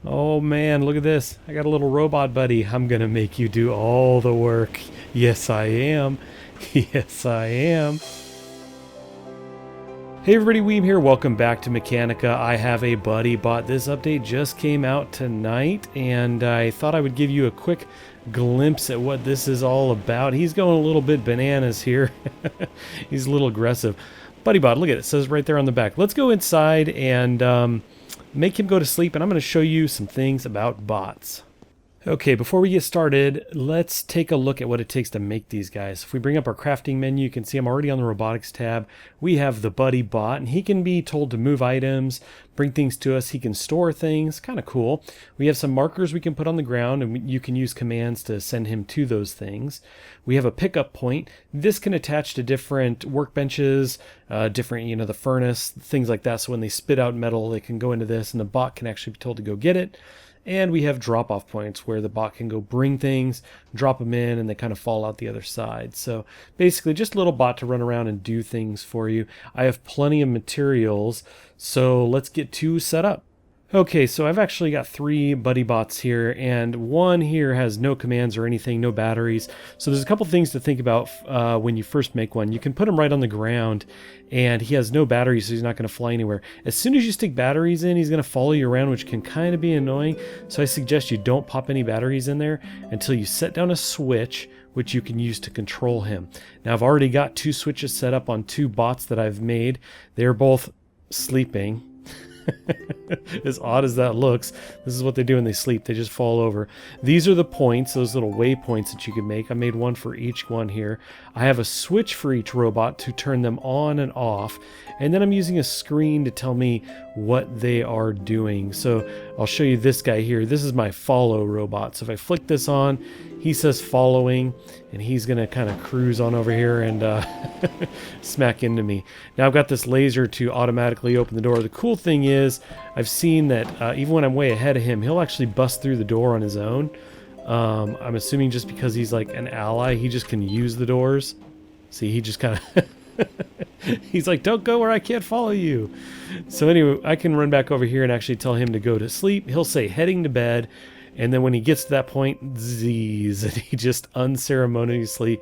Oh man, look at this. I got a little robot buddy. I'm gonna make you do all the work. Yes, I am. Yes, I am. Hey everybody, Weem here. Welcome back to Mechanica. I have a buddy bot. This update just came out tonight, and I thought I would give you a quick glimpse at what this is all about. He's going a little bit bananas here. He's a little aggressive. Buddy bot, look at it. It says right there on the back. Let's go inside and make him go to sleep, and I'm going to show you some things about bots. Okay, before we get started, let's take a look at what it takes to make these guys. If we bring up our crafting menu, you can see I'm already on the robotics tab. We have the Buddy Bot, and he can be told to move items, bring things to us. He can store things, kind of cool. We have some markers we can put on the ground, and you can use commands to send him to those things. We have a pickup point. This can attach to different workbenches, different, the furnace, things like that. So when they spit out metal, they can go into this, and the bot can actually be told to go get it. And we have drop-off points where the bot can go bring things, drop them in, and they kind of fall out the other side. So basically just a little bot to run around and do things for you. I have plenty of materials, so let's get two set up. Okay, so I've actually got 3 buddy bots here, and one here has no commands or anything, no batteries. So there's a couple things to think about when you first make one. You can put him right on the ground, and he has no batteries, so he's not going to fly anywhere. As soon as you stick batteries in, he's going to follow you around, which can kind of be annoying. So I suggest you don't pop any batteries in there until you set down a switch, which you can use to control him. Now I've already got 2 switches set up on 2 bots that I've made. They're both sleeping. As odd as that looks, this is what they do when they sleep. They just fall over. These are the points, those little waypoints that you can make. I made one for each one here. I have a switch for each robot to turn them on and off, and then I'm using a screen to tell me what they are doing. So I'll show you this guy here. This is my follow robot. So if I flick this on, he says following, and he's gonna kind of cruise on over here and smack into me. Now I've got this laser to automatically open the door. The cool thing is I've seen that even when I'm way ahead of him, he'll actually bust through the door on his own. I'm assuming just because he's like an ally, he just can use the doors. See, he just kind of he's like, don't go where I can't follow you. So anyway, I can run back over here and actually tell him to go to sleep. He'll say heading to bed. And then when he gets to that point, z's, and he just unceremoniously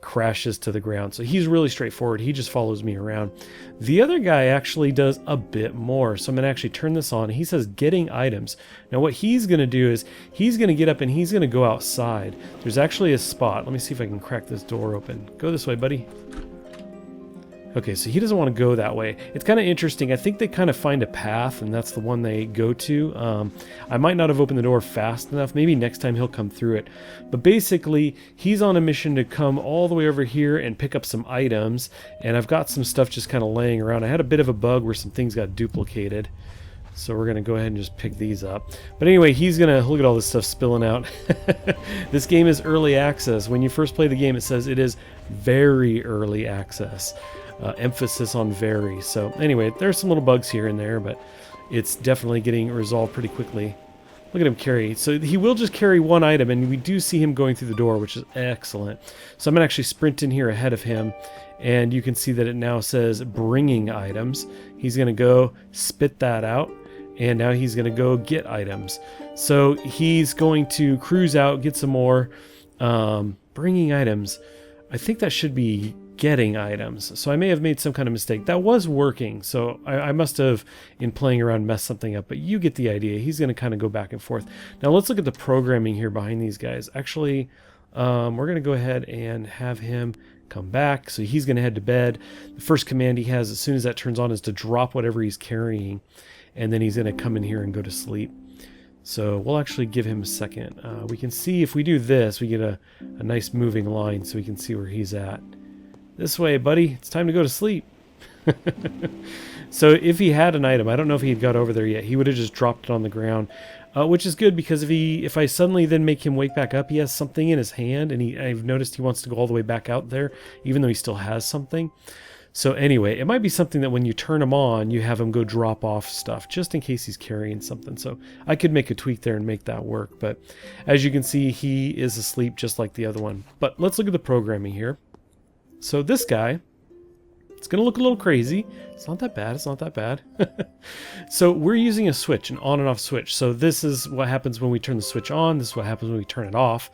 crashes to the ground. So he's really straightforward. He just follows me around. The other guy actually does a bit more. So I'm going to actually turn this on. He says getting items. Now what he's going to do is he's going to get up and he's going to go outside. There's actually a spot. Let me see if I can crack this door open. Go this way, buddy. Okay, so he doesn't want to go that way. It's kind of interesting. I think they kind of find a path, and that's the one they go to. I might not have opened the door fast enough. Maybe next time he'll come through it. But basically, he's on a mission to come all the way over here and pick up some items, and I've got some stuff just kind of laying around. I had a bit of a bug where some things got duplicated. So we're going to go ahead and just pick these up. But anyway, he's going to look at all this stuff spilling out. This game is early access. When you first play the game, it says it is very early access. Emphasis on very. So anyway, there's some little bugs here and there, but it's definitely getting resolved pretty quickly. Look at him carry. So he will just carry one item, and we do see him going through the door, which is excellent. So I'm going to actually sprint in here ahead of him, and you can see that it now says bringing items. He's going to go spit that out, and now he's going to go get items. So he's going to cruise out, get some more. Bringing items. I think that should be getting items. So I may have made some kind of mistake. That was working, so I must have, in playing around, messed something up, but you get the idea. He's going to kind of go back and forth. Now let's look at the programming here behind these guys. Actually, we're going to go ahead and have him come back. So he's going to head to bed. The first command he has as soon as that turns on is to drop whatever he's carrying, and then he's going to come in here and go to sleep. So we'll actually give him a second. We can see if we do this, we get a nice moving line so we can see where he's at. This way, buddy. It's time to go to sleep. So if he had an item, I don't know if he had got over there yet, he would have just dropped it on the ground, which is good because if I suddenly then make him wake back up, he has something in his hand, and I've noticed he wants to go all the way back out there, even though he still has something. So anyway, it might be something that when you turn him on, you have him go drop off stuff, just in case he's carrying something. So I could make a tweak there and make that work. But as you can see, he is asleep just like the other one. But let's look at the programming here. So this guy, It's going to look a little crazy. It's not that bad. It's not that bad. So we're using a switch, an on and off switch. So this is what happens when we turn the switch on. This is what happens when we turn it off.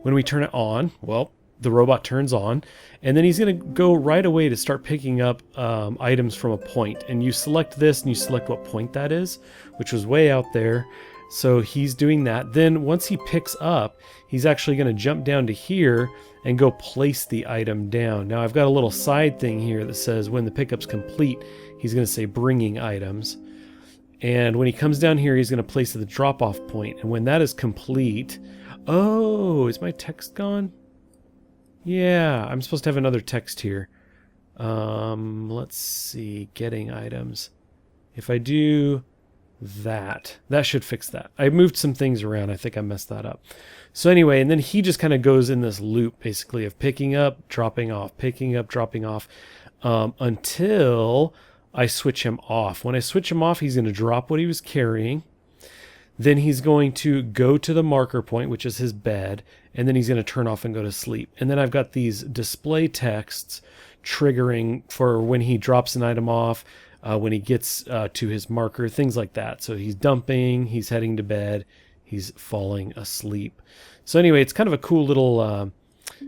When we turn it on, well, the robot turns on, and then he's going to go right away to start picking up items from a point. And you select this and you select what point that is, which was way out there. So he's doing that. Then once he picks up, he's actually going to jump down to here and go place the item down. Now I've got a little side thing here that says when the pickup's complete, he's going to say bringing items. And when he comes down here, he's going to place the drop-off point. And when that is complete, oh, is my text gone? Yeah, I'm supposed to have another text here. Let's see, getting items. If I do that should fix that. I moved some things around. I think I messed that up. So anyway, and then he just kind of goes in this loop basically of picking up, dropping off, picking up, dropping off, until I switch him off. When I switch him off, he's going to drop what he was carrying. Then he's going to go to the marker point, which is his bed, and then he's going to turn off and go to sleep. And then I've got these display texts triggering for when he drops an item off, when he gets to his marker, things like that. So he's dumping, he's heading to bed, he's falling asleep. So anyway, it's kind of a cool little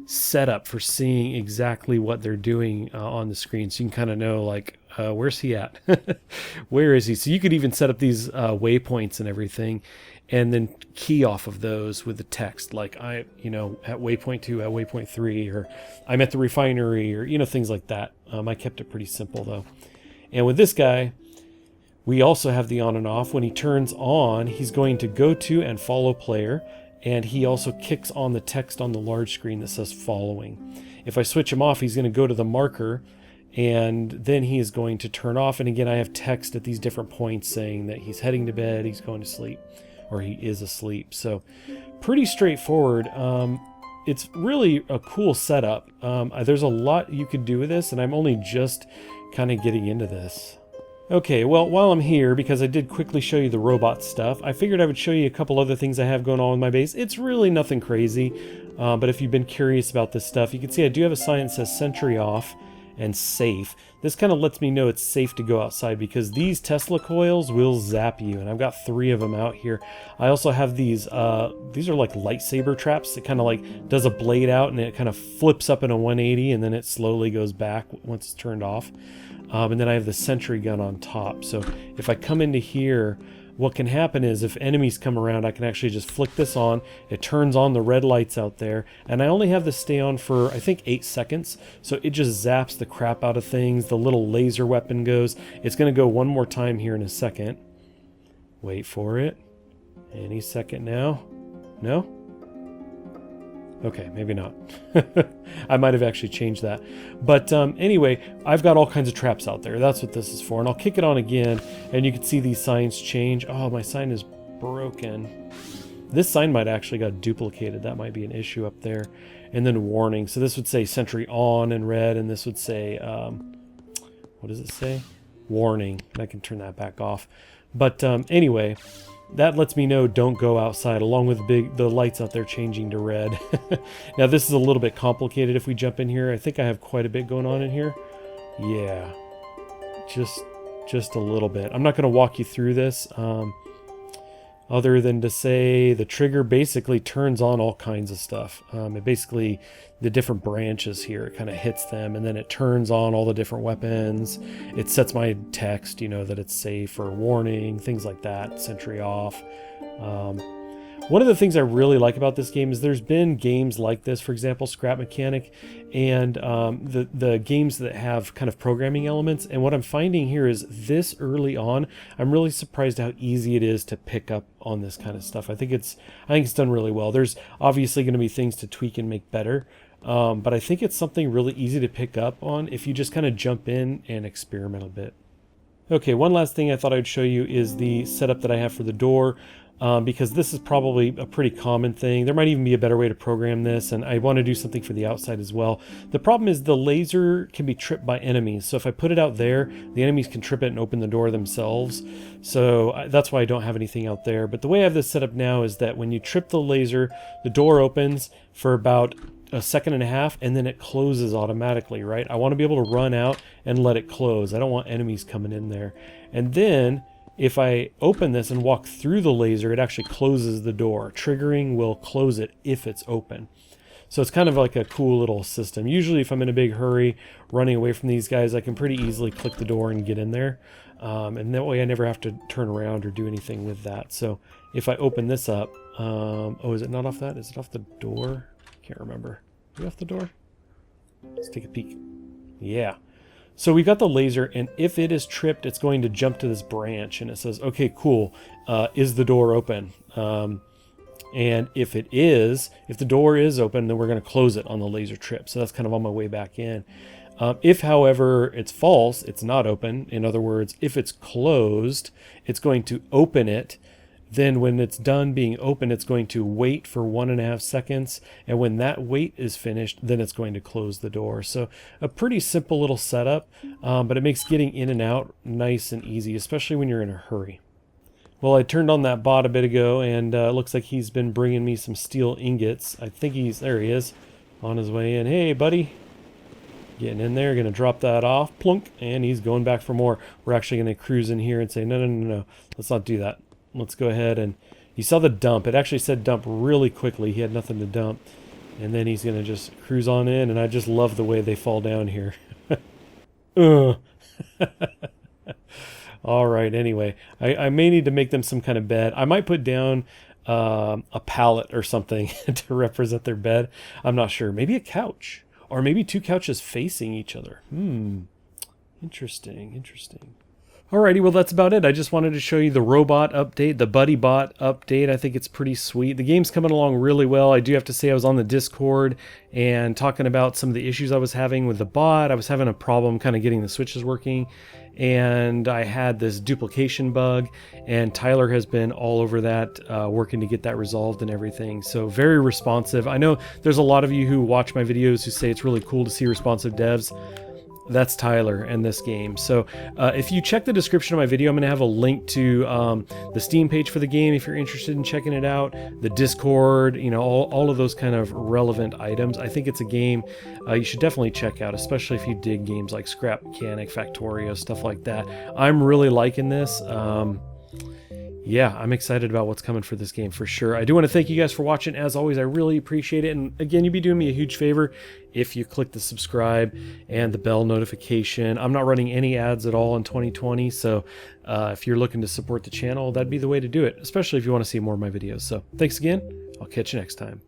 setup for seeing exactly what they're doing on the screen. So you can kind of know, like, where's he at? Where is he? So you could even set up these waypoints and everything, and then key off of those with the text, like at waypoint 2, at waypoint 3, or I'm at the refinery, or things like that. I kept it pretty simple though. And with this guy, we also have the on and off. When he turns on, he's going to go to and follow player, and he also kicks on the text on the large screen that says following. If I switch him off, he's going to go to the marker, and then he is going to turn off. And again, I have text at these different points saying that he's heading to bed, he's going to sleep, or he is asleep. So pretty straightforward. It's really a cool setup. There's a lot you could do with this, and I'm only just kind of getting into this. Okay, well, while I'm here, because I did quickly show you the robot stuff, I figured I would show you a couple other things I have going on with my base. It's really nothing crazy, but if you've been curious about this stuff, you can see I do have a sign that says sentry off and safe. This kind of lets me know it's safe to go outside, because these Tesla coils will zap you, and I've got 3 of them out here. I also have these are like lightsaber traps. It kind of like does a blade out, and it kind of flips up in a 180, and then it slowly goes back once it's turned off. And then I have the sentry gun on top. So if I come into here, what can happen is if enemies come around, I can actually just flick this on. It turns on the red lights out there, and I only have this stay on for, I think, 8 seconds. So it just zaps the crap out of things. The little laser weapon goes. It's going to go one more time here in a second. Wait for it. Any second now. No? Okay, maybe not. I might have actually changed that. But anyway, I've got all kinds of traps out there. That's what this is for. And I'll kick it on again, and you can see these signs change. Oh, my sign is broken. This sign might actually got duplicated. That might be an issue up there. And then warning. So this would say sentry on in red, and this would say, what does it say? Warning. I can turn that back off. But anyway, that lets me know don't go outside, along with the lights out there changing to red. Now this is a little bit complicated if we jump in here. I think I have quite a bit going on in here. Yeah, just a little bit. I'm not going to walk you through this, other than to say the trigger basically turns on all kinds of stuff. It basically, the different branches here, it kind of hits them, and then it turns on all the different weapons. It sets my text, that it's safe or warning, things like that, sentry off. One of the things I really like about this game is there's been games like this, for example, Scrap Mechanic, and the games that have kind of programming elements. And what I'm finding here is this early on, I'm really surprised how easy it is to pick up on this kind of stuff. I think it's done really well. There's obviously going to be things to tweak and make better, but I think it's something really easy to pick up on if you just kind of jump in and experiment a bit. Okay, one last thing I thought I'd show you is the setup that I have for the door. Because this is probably a pretty common thing. There might even be a better way to program this, and I want to do something for the outside as well. The problem is the laser can be tripped by enemies, so if I put it out there, the enemies can trip it and open the door themselves. So that's why I don't have anything out there. But the way I have this set up now is that when you trip the laser, the door opens for about a second and a half, and then it closes automatically, right? I want to be able to run out and let it close. I don't want enemies coming in there. And then if I open this and walk through the laser, it actually closes the door. Triggering will close it if it's open. So it's kind of like a cool little system. Usually if I'm in a big hurry running away from these guys, I can pretty easily click the door and get in there. And that way I never have to turn around or do anything with that. So if I open this up, oh, is it not off that? Is it off the door? Can't remember. Is it off the door? Let's take a peek. Yeah. So we've got the laser, and if it is tripped, it's going to jump to this branch, and it says, okay, cool, is the door open? And if it is, if the door is open, then we're going to close it on the laser trip. So that's kind of on my way back in. If, however, it's false, it's not open. In other words, if it's closed, it's going to open it. Then when it's done being open, it's going to wait for 1.5 seconds. And when that wait is finished, then it's going to close the door. So a pretty simple little setup, but it makes getting in and out nice and easy, especially when you're in a hurry. Well, I turned on that bot a bit ago, and it looks like he's been bringing me some steel ingots. I think there he is, on his way in. Hey, buddy. Getting in there, gonna drop that off, plunk, and he's going back for more. We're actually gonna cruise in here and say, no, let's not do that. Let's go ahead, and you saw the dump. It actually said dump really quickly. He had nothing to dump. And then he's going to just cruise on in, and I just love the way they fall down here. All right, anyway. I may need to make them some kind of bed. I might put down a pallet or something to represent their bed. I'm not sure. Maybe a couch. Or maybe 2 couches facing each other. Interesting. Alrighty, well that's about it. I just wanted to show you the robot update, the Buddy Bot update. I think it's pretty sweet. The game's coming along really well. I do have to say I was on the Discord and talking about some of the issues I was having with the bot. I was having a problem kind of getting the switches working, and I had this duplication bug, and Tyler has been all over that, working to get that resolved and everything. So very responsive. I know there's a lot of you who watch my videos who say it's really cool to see responsive devs. That's Tyler and this game. So if you check the description of my video, I'm going to have a link to the Steam page for the game if you're interested in checking it out, the Discord, you know, all of those kind of relevant items. I think it's a game you should definitely check out, especially if you dig games like Scrap Mechanic, Factorio, stuff like that. I'm really liking this. Yeah, I'm excited about what's coming for this game for sure. I do want to thank you guys for watching. As always, I really appreciate it. And again, you'd be doing me a huge favor if you click the subscribe and the bell notification. I'm not running any ads at all in 2020. So if you're looking to support the channel, that'd be the way to do it, especially if you want to see more of my videos. So thanks again. I'll catch you next time.